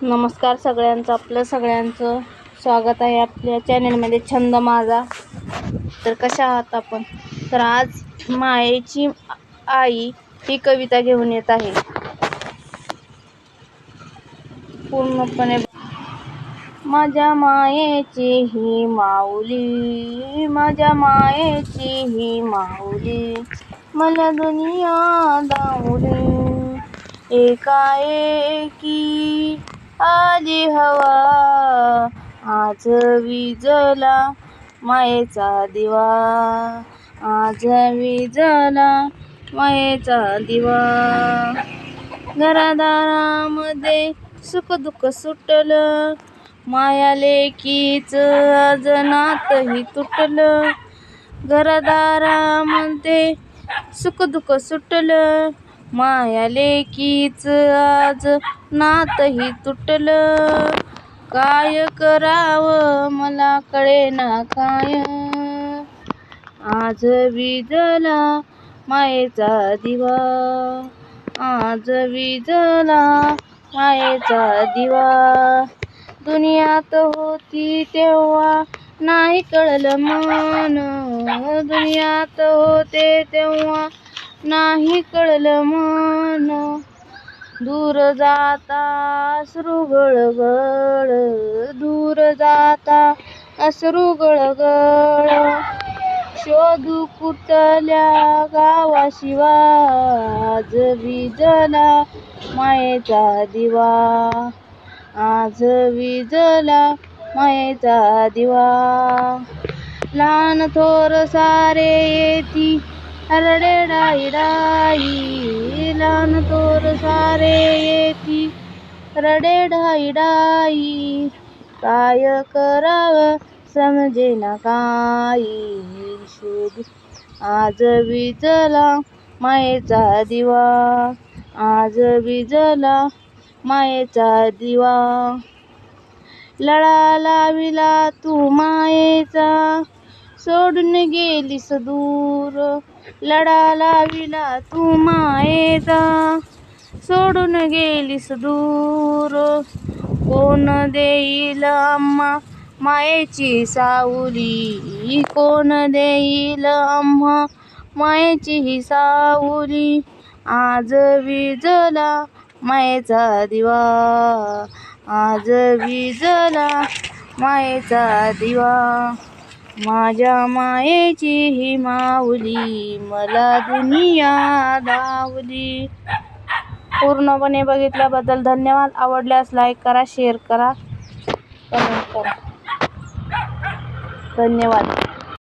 नमस्कार सगळ्यांचं, आपलं सगळ्यांचं स्वागत आहे आपल्या चॅनलमध्ये छंद माझा. तर कशा आहात आपण? तर आज मायेची आई ही कविता घेऊन येत आहे. पूर्णपणे माझ्या मायेची ही माऊली, माझ्या मायेची ही माऊली, मला दुनिया दावली. एकाएकी आली हवा, आज विझला मायेचा दिवा, आज विझला मायेचा दिवा. घरादारामध्ये सुख दुःख सुटलं, माया लेकीच आज नातही तुटलं. घरादारामध्ये सुख दुःख सुटलं, माया लेकीच आज नातही तुटलं. काय करावं मला कळेना काय, आज विझला मायेचा दिवा, आज विझला मायेचा दिवा. दुनियात होती तेव्हा नाही कळलं मन, दुनियात होते तेव्हा नाही कळलं मन. दूर जाता अश्रू गळगळ, दूर जाता अश्रू गळगळ. शोधू कुठल्या गावाशिवा, आज विझला मायेचा दिवा, आज विझला मायेचा दिवा. लहान थोर सारे येती रडेडाई डाई, लहान थोर सारे येती रडेडाई डाई. काय करावं समजेना काही, शोध आज विझला मायेचा दिवा, आज विझला मायेचा दिवा. लळा लाविला तू मायेचा, सोडून गेलीस दूर. लळा लाविला तू मायेचा, सोडून गेलीस दूर. कोण देईल आम्हा मायेची सावली, कोण देईल आम्हा मायेची ही सावली. आज विझला मायेचा दिवा, आज विझला मायेचा दिवा. माझ्या मायेची ही माऊली, मला दुनिया दावली. पूर्णपणे बघितल्याबद्दल धन्यवाद. आवडल्यास लाईक करा, शेअर करा, कमेंट करा. धन्यवाद.